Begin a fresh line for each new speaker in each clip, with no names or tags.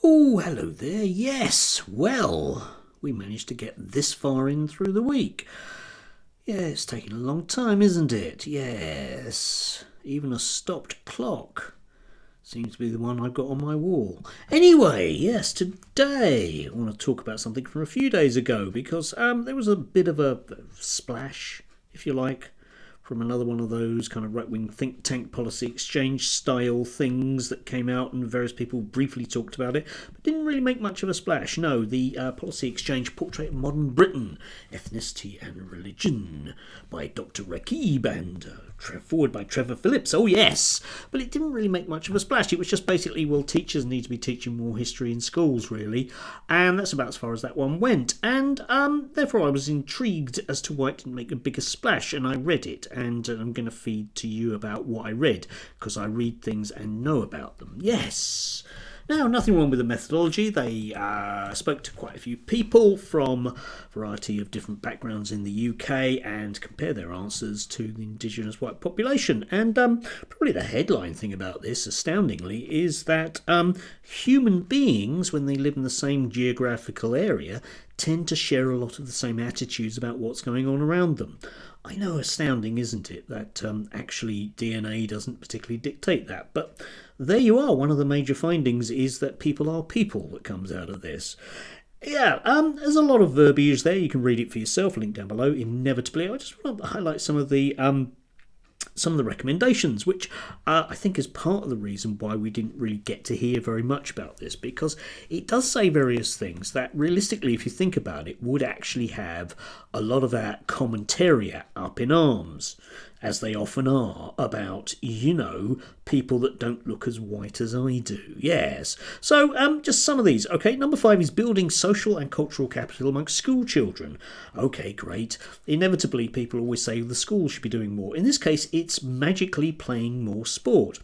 Oh, hello there. Yes, well, we managed to get this far in through the week. Yeah, it's taken a long time, isn't it? Yes, even a stopped clock seems to be the one I've got on my wall. Anyway, yes, today I want to talk about something from a few days ago because there was a bit of a splash, if you like, from another one of those kind of right-wing think tank policy exchange style things that came out, and various people briefly talked about it, but didn't really make much of a splash. No, the Policy Exchange Portrait of Modern Britain, Ethnicity and Religion by Dr. Rakib and forward by Trevor Phillips. Oh yes, but it didn't really make much of a splash. It was just basically, well, teachers need to be teaching more history in schools, really, and that's about as far as that one went. And therefore I was intrigued as to why it didn't make a bigger splash, and I read it, and I'm going to feed to you about what I read, because I read things and know about them. Yes. Now, nothing wrong with the methodology. They spoke to quite a few people from a variety of different backgrounds in the UK and compared their answers to the indigenous white population. And probably the headline thing about this, astoundingly, is that human beings, when they live in the same geographical area, tend to share a lot of the same attitudes about what's going on around them. I know, astounding, isn't it, that actually DNA doesn't particularly dictate that. But there you are. One of the major findings is that people are people that comes out of this. Yeah, there's a lot of verbiage there. You can read it for yourself. Link down below. Inevitably, I just want to highlight some of the recommendations, which I think is part of the reason why we didn't really get to hear very much about this, because it does say various things that realistically, if you think about it, would actually have a lot of our commentariat up in arms, as they often are, about, people that don't look as white as I do. Yes. So, just some of these. Okay, number 5 is building social and cultural capital amongst school children. Okay, great. Inevitably, people always say the school should be doing more. In this case, it's magically playing more sport.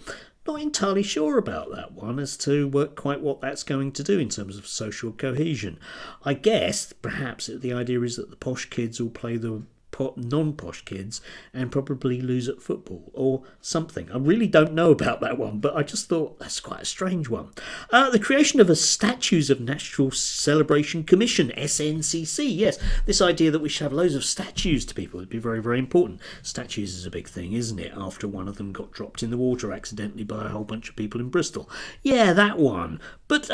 Not entirely sure about that one as to quite what that's going to do in terms of social cohesion. I guess perhaps the idea is that the posh kids will play the non-posh kids and probably lose at football or something. I really don't know about that one, but I just thought that's quite a strange one. The creation of a Statues of Natural Celebration Commission, SNCC. Yes, this idea that we should have loads of statues to people would be very, very important. Statues is a big thing, isn't it? After one of them got dropped in the water accidentally by a whole bunch of people in Bristol. Yeah, that one. But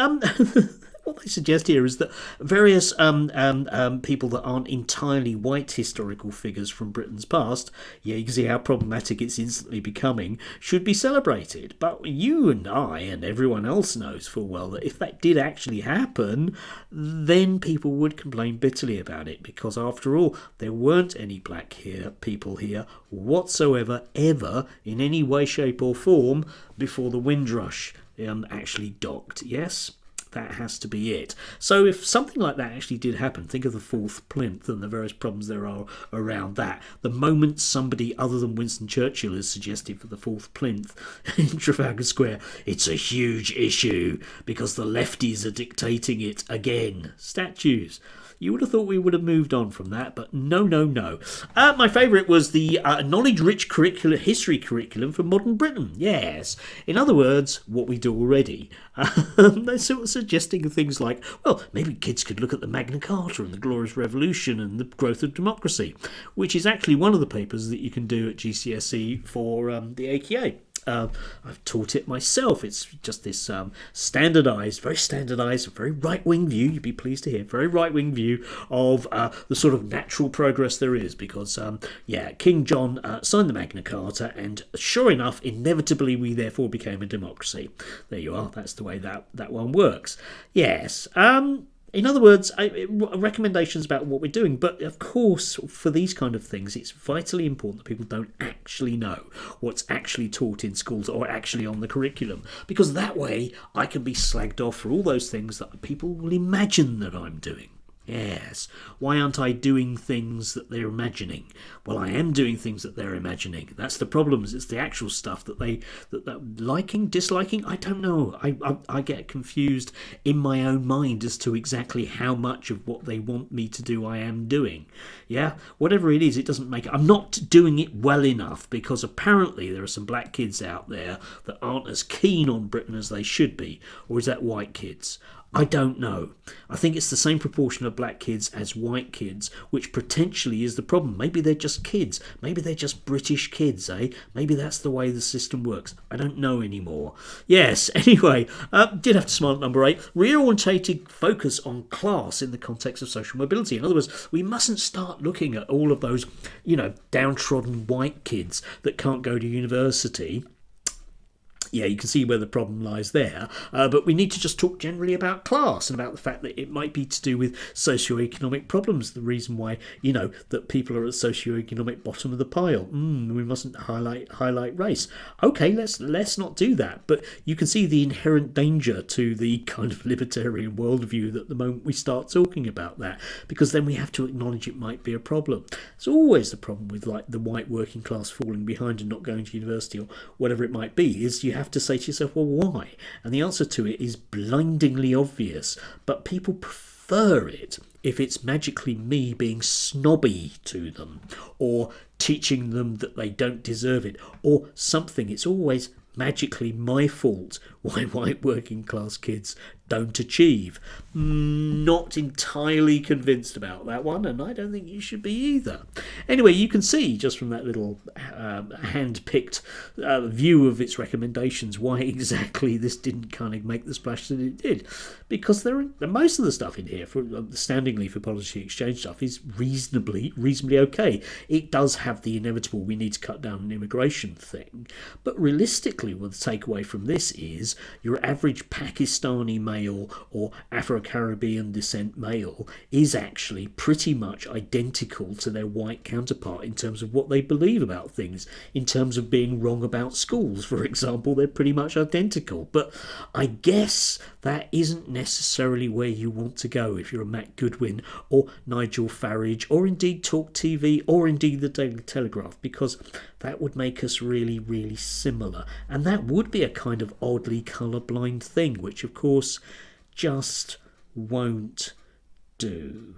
what they suggest here is that various people that aren't entirely white historical figures from Britain's past, yeah, you can see how problematic it's instantly becoming, should be celebrated. But you and I and everyone else knows full well that if that did actually happen, then people would complain bitterly about it, because after all, there weren't any black people here whatsoever, ever, in any way, shape or form, before the Windrush actually docked, yes? That has to be it. So if something like that actually did happen, think of the fourth plinth and the various problems there are around that. The moment somebody other than Winston Churchill is suggested for the fourth plinth in Trafalgar Square, it's a huge issue because the lefties are dictating it again. Statues. You would have thought we would have moved on from that, but no. My favourite was the knowledge-rich history curriculum for modern Britain. Yes. In other words, what we do already. They're sort of suggesting things like, well, maybe kids could look at the Magna Carta and the Glorious Revolution and the growth of democracy, which is actually one of the papers that you can do at GCSE for the AQA. I've taught it myself. It's just this standardised, very right-wing view, you'd be pleased to hear, very right-wing view of the sort of natural progress there is, because, King John signed the Magna Carta, and sure enough, inevitably we therefore became a democracy. There you are, that's the way that one works. Yes, in other words, recommendations about what we're doing. But of course, for these kind of things, it's vitally important that people don't actually know what's actually taught in schools or actually on the curriculum. Because that way, I can be slagged off for all those things that people will imagine that I'm doing. Yes. Why aren't I doing things that they're imagining? Well, I am doing things that they're imagining. That's the problem. It's the actual stuff that liking, disliking. I don't know. I get confused in my own mind as to exactly how much of what they want me to do I am doing. Yeah, whatever it is, it doesn't make. I'm not doing it well enough because apparently there are some black kids out there that aren't as keen on Britain as they should be. Or is that white kids? I don't know. I think it's the same proportion of black kids as white kids, which potentially is the problem. Maybe they're just kids. Maybe they're just British kids, eh? Maybe that's the way the system works. I don't know anymore. Yes, anyway, did have to smile at number 8. Reorientated focus on class in the context of social mobility. In other words, we mustn't start looking at all of those, downtrodden white kids that can't go to university. Yeah, you can see where the problem lies there. But we need to just talk generally about class and about the fact that it might be to do with socioeconomic problems. The reason why, that people are at the socioeconomic bottom of the pile. We mustn't highlight race. Okay, let's not do that. But you can see the inherent danger to the kind of libertarian worldview that the moment we start talking about that, because then we have to acknowledge it might be a problem. It's always the problem with like the white working class falling behind and not going to university or whatever it might be, is you have to say to yourself, well, why? And the answer to it is blindingly obvious, but people prefer it if it's magically me being snobby to them or teaching them that they don't deserve it or something. It's always magically my fault why white working class kids don't achieve. Not entirely convinced about that one, and I don't think you should be either. Anyway, you can see just from that little hand-picked view of its recommendations why exactly this didn't kind of make the splash that it did. Because most of the stuff in here, standingly for policy exchange stuff, is reasonably okay. It does have the inevitable we need to cut down on immigration thing, but realistically what the takeaway from this is your average Pakistani male or Afro-Caribbean descent male is actually pretty much identical to their white counterpart in terms of what they believe about things. In terms of being wrong about schools, for example, they're pretty much identical. But I guess that isn't necessarily where you want to go if you're a Matt Goodwin or Nigel Farage or indeed Talk TV or indeed the Daily Telegraph, because that would make us really, really similar. And that would be a kind of oddly colourblind thing, which of course just won't do.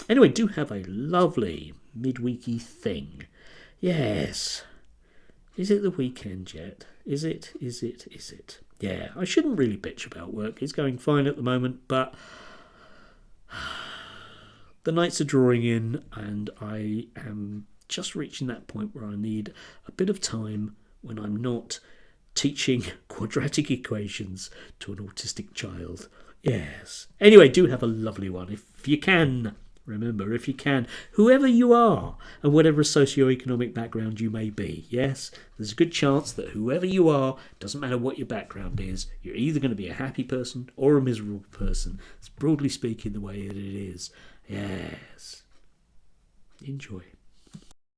Anyway, do have a lovely midweeky thing. Yes. Is it the weekend yet? Is it? Yeah, I shouldn't really bitch about work. It's going fine at the moment, but the nights are drawing in and I am just reaching that point where I need a bit of time when I'm not teaching quadratic equations to an autistic child. Yes. Anyway, do have a lovely one. If you can, remember, if you can, whoever you are and whatever socioeconomic background you may be, yes, there's a good chance that whoever you are, doesn't matter what your background is, you're either going to be a happy person or a miserable person. It's broadly speaking the way that it is. Yes. Enjoy.